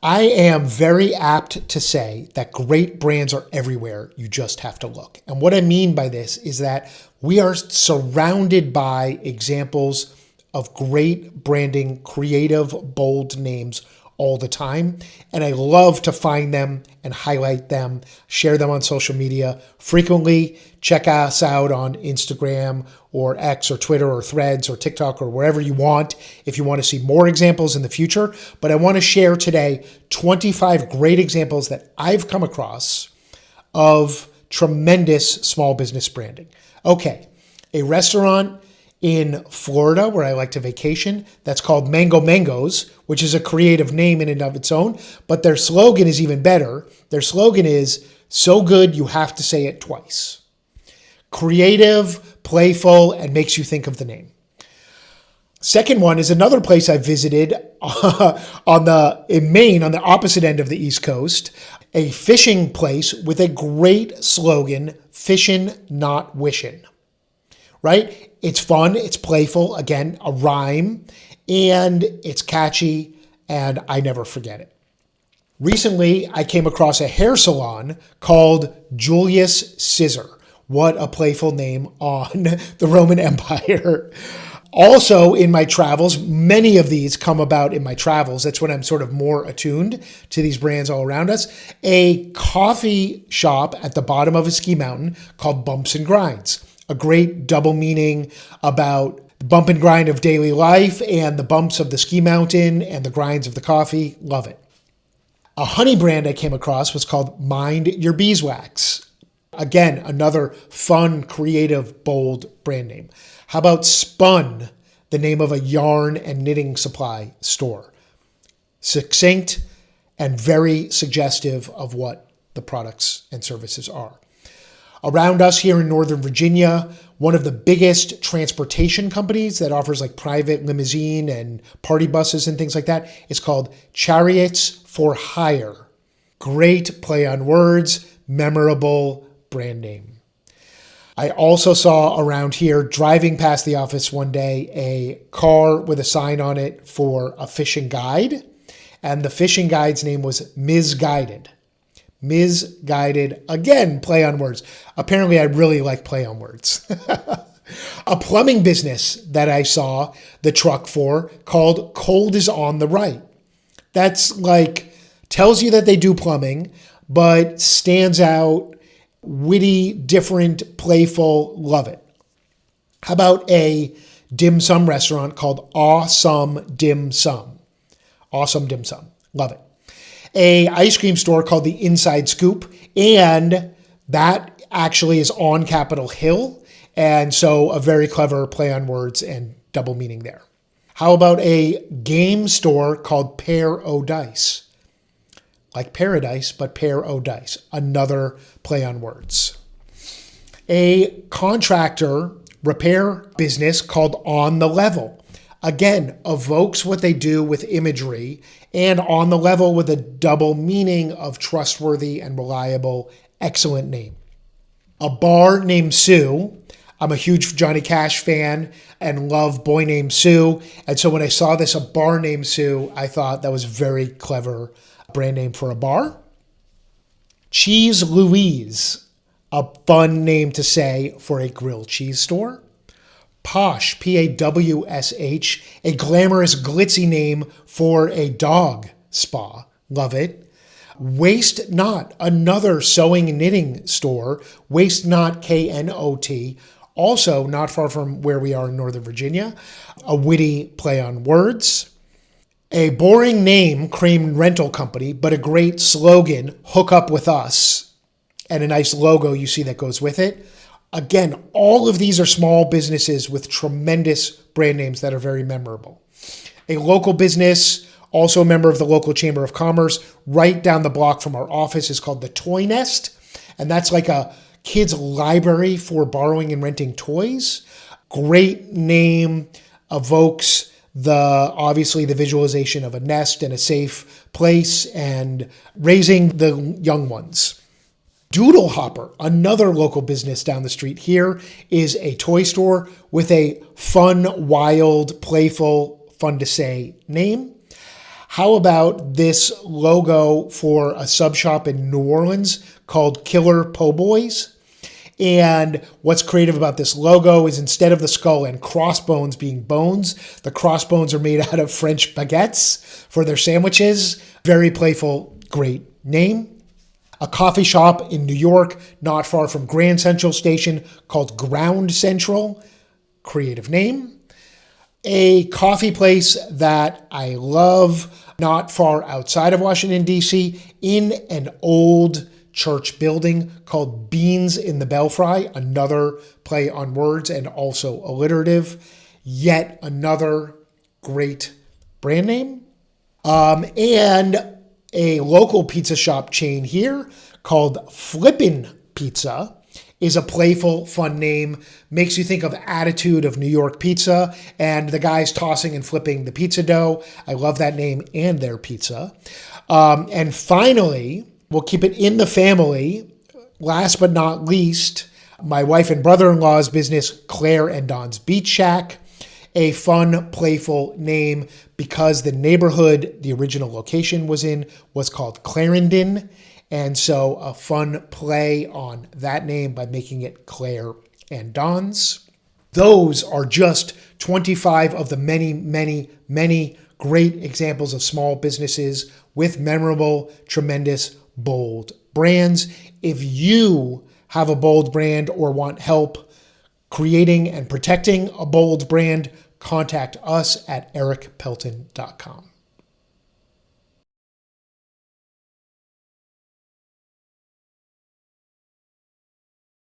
I am very apt to say that great brands are everywhere. You just have to look. And what I mean by this is that we are surrounded by examples of great branding, creative, bold names all the time. And I love to find them and highlight them, share them on social media frequently. Check us out on Instagram or X or Twitter or Threads or TikTok or wherever you want if you want to see more examples in the future. But I want to share today 25 great examples that I've come across of tremendous small business branding. Okay, a restaurant in Florida where I like to vacation that's called Mango Mangoes, which is a creative name in and of its own, but their slogan is even better. Their slogan is, "So good you have to say it twice." Creative, playful, and makes you think of the name. Second one is another place I visited in Maine, on the opposite end of the East Coast, a fishing place with a great slogan, "Fishin', not wishin'." Right? It's fun, it's playful, again, a rhyme, and it's catchy, and I never forget it. Recently, I came across a hair salon called Julius Caesar. What a playful name on the Roman Empire. Also, in my travels, many of these come about in my travels. That's when I'm sort of more attuned to these brands all around us. A coffee shop at the bottom of a ski mountain called Bumps and Grinds. A great double meaning about the bump and grind of daily life and the bumps of the ski mountain and the grinds of the coffee. Love it. A honey brand I came across was called Mind Your Beeswax. Again, another fun, creative, bold brand name. How about Spun, the name of a yarn and knitting supply store? Succinct and very suggestive of what the products and services are. Around us here in Northern Virginia, one of the biggest transportation companies that offers like private limousine and party buses and things like that is called Chariots for Hire. Great play on words, memorable brand name. I also saw around here, driving past the office one day, a car with a sign on it for a fishing guide. And the fishing guide's name was Ms. Guided. Ms. Guided, again, play on words. Apparently, I really like play on words. A plumbing business that I saw the truck for called Cold is on the Right. That's like, tells you that they do plumbing, but stands out, witty, different, playful, love it. How about a dim sum restaurant called Awesome Dim Sum? Awesome Dim Sum, love it. A ice cream store called the Inside Scoop, and that actually is on Capitol Hill, and so a very clever play on words and double meaning there. How about a game store called Pair O' Dice? Like paradise, but Pair O' Dice, another play on words. A contractor repair business called On the Level. Again, evokes what they do with imagery, and On the Level with a double meaning of trustworthy and reliable. Excellent name. A bar named Sue. I'm a huge Johnny Cash fan and love Boy Named Sue. And so when I saw this, a bar named Sue, I thought that was a very clever brand name for a bar. Cheese Louise, a fun name to say for a grilled cheese store. Posh, Pawsh, a glamorous, glitzy name for a dog spa. Love it. Waste Not, another sewing and knitting store. Waste Not, Knot, also not far from where we are in Northern Virginia. A witty play on words. A boring name, Crane Rental Company, but a great slogan, Hook Up With Us, and a nice logo you see that goes with it. Again, all of these are small businesses with tremendous brand names that are very memorable. A local business, also a member of the local Chamber of Commerce, right down the block from our office, is called the Toy Nest. And that's like a kids' library for borrowing and renting toys. Great name, evokes obviously the visualization of a nest and a safe place and raising the young ones. Doodle Hopper, another local business down the street here, is a toy store with a fun, wild, playful, fun to say name. How about this logo for a sub shop in New Orleans called Killer Po' Boys? And what's creative about this logo is instead of the skull and crossbones being bones, the crossbones are made out of French baguettes for their sandwiches. Very playful, great name. A coffee shop in New York, not far from Grand Central Station, called Ground Central. Creative name. A coffee place that I love, not far outside of Washington, D.C., in an old church building called Beans in the Belfry, another play on words and also alliterative. Yet another great brand name. And a local pizza shop chain here called Flippin' Pizza is a playful, fun name. Makes you think of Attitude of New York Pizza and the guys tossing and flipping the pizza dough. I love that name and their pizza. And finally, we'll keep it in the family. Last but not least, my wife and brother-in-law's business, Claire and Don's Beach Shack. A fun, playful name because the neighborhood the original location was in was called Clarendon. And so a fun play on that name by making it Claire and Don's. Those are just 25 of the many, many, many great examples of small businesses with memorable, tremendous, bold brands. If you have a bold brand or want help creating and protecting a bold brand, contact us at erikpelton.com.